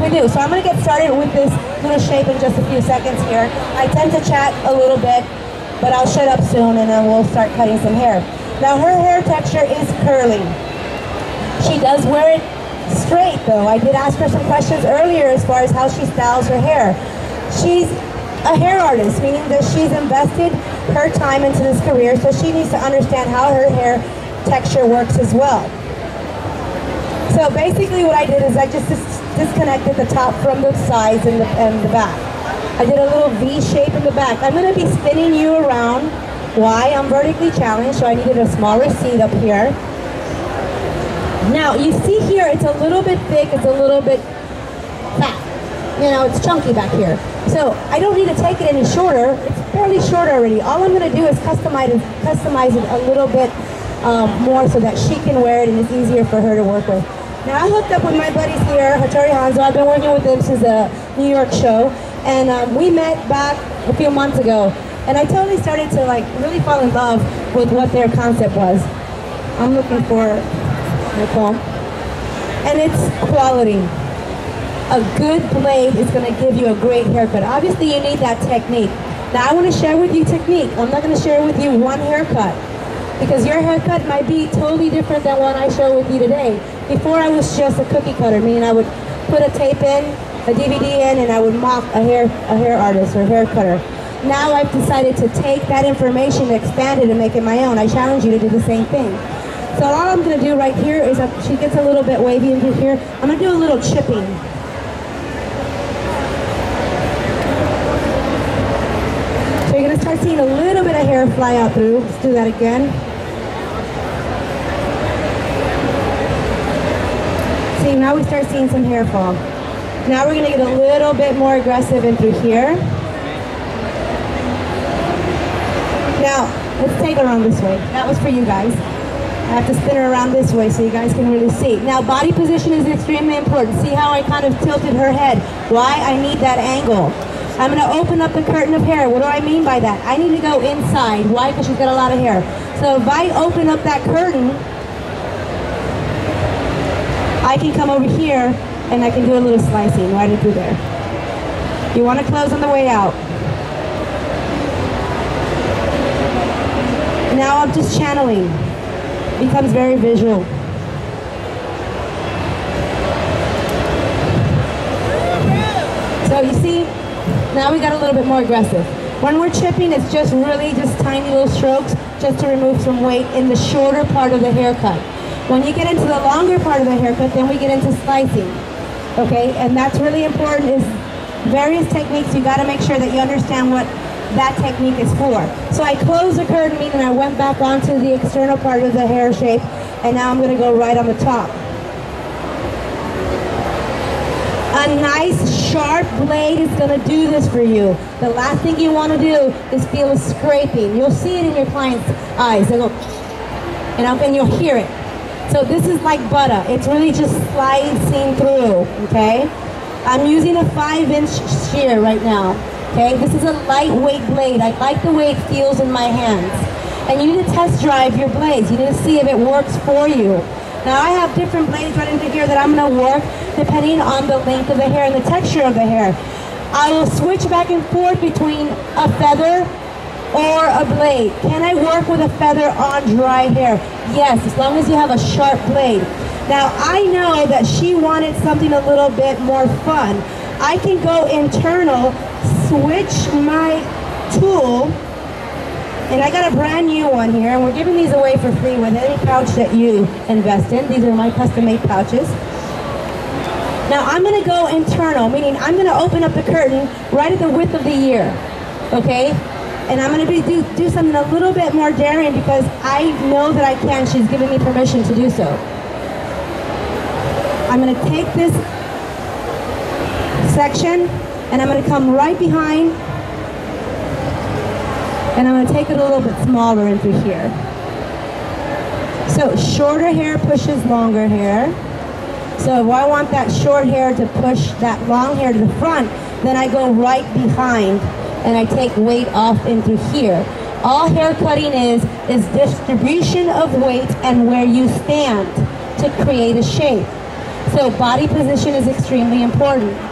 we do. So I'm going to get started with this little shape in just a few seconds here. I tend to chat a little bit, but I'll shut up soon and then we'll start cutting some hair. Now her hair texture is curly. She does wear it straight though. I did ask her some questions earlier as far as how she styles her hair. She's a hair artist, meaning that she's invested her time into this career, so she needs to understand how her hair texture works as well. So basically what I did is I just disconnected the top from the sides and the back. I did a little V shape in the back. I'm going to be spinning you around. Why? I'm vertically challenged, so I needed a smaller seat up here. Now, you see here, it's a little bit thick, it's a little bit fat. You know, it's chunky back here. So I don't need to take it any shorter. It's fairly short already. All I'm going to do is customize it a little bit more so that she can wear it and it's easier for her to work with. Now, I hooked up with my buddies here, Hattori Hanzo. I've been working with them since the New York show. And we met back a few months ago. And I totally started to like really fall in love with what their concept was. I'm looking for my phone. And it's quality. A good blade is going to give you a great haircut. Obviously, you need that technique. Now, I want to share with you technique. I'm not going to share with you one haircut because your haircut might be totally different than what I share with you today. Before, I was just a cookie cutter, meaning I would put a tape in, a DVD in, and I would mock a hair artist or hair cutter. Now, I've decided to take that information, expand it, and make it my own. I challenge you to do the same thing. So all I'm going to do right here is she gets a little bit wavy into here. I'm going to do a little chipping. So you're going to start seeing a little bit of hair fly out through. Let's do that again. See, now we start seeing some hair fall. Now we're going to get a little bit more aggressive in through here. Now, let's take her around this way. That was for you guys. I have to spin her around this way so you guys can really see. Now, body position is extremely important. See how I kind of tilted her head? Why? I need that angle. I'm going to open up the curtain of hair. What do I mean by that? I need to go inside. Why? Because she's got a lot of hair. So if I open up that curtain, I can come over here and I can do a little slicing right through there. You want to close on the way out. Now I'm just channeling. It becomes very visual. So you see, now we got a little bit more aggressive. When we're chipping, it's just really just tiny little strokes just to remove some weight in the shorter part of the haircut. When you get into the longer part of the haircut, then we get into slicing. Okay, and that's really important is various techniques. You got to make sure that you understand what that technique is for. So I closed the curtain, meaning I went back onto the external part of the hair shape, and now I'm going to go right on the top. A nice sharp blade is going to do this for you. The last thing you want to do is feel a scraping. You'll see it in your client's eyes. They'll go, and you'll hear it. So this is like butter. It's really just slicing through, okay? I'm using a 5-inch shear right now, okay? This is a lightweight blade. I like the way it feels in my hands. And you need to test drive your blades. You need to see if it works for you. Now I have different blades right into here that I'm going to work depending on the length of the hair and the texture of the hair. I will switch back and forth between a feather or a blade. Can I work with a feather on dry hair? Yes, as long as you have a sharp blade. Now I know that she wanted something a little bit more fun. I can go internal, switch my tool, and I got a brand new one here, and we're giving these away for free with any pouch that you invest in. These are my custom-made pouches. Now I'm going to go internal, meaning I'm going to open up the curtain right at the width of the ear, okay? And I'm going to do something a little bit more daring because I know that I can. She's given me permission to do so. I'm going to take this section and I'm going to come right behind and I'm going to take it a little bit smaller into here. So shorter hair pushes longer hair. So if I want that short hair to push that long hair to the front, then I go right behind and I take weight off into here. All hair cutting is distribution of weight and where you stand to create a shape. So body position is extremely important.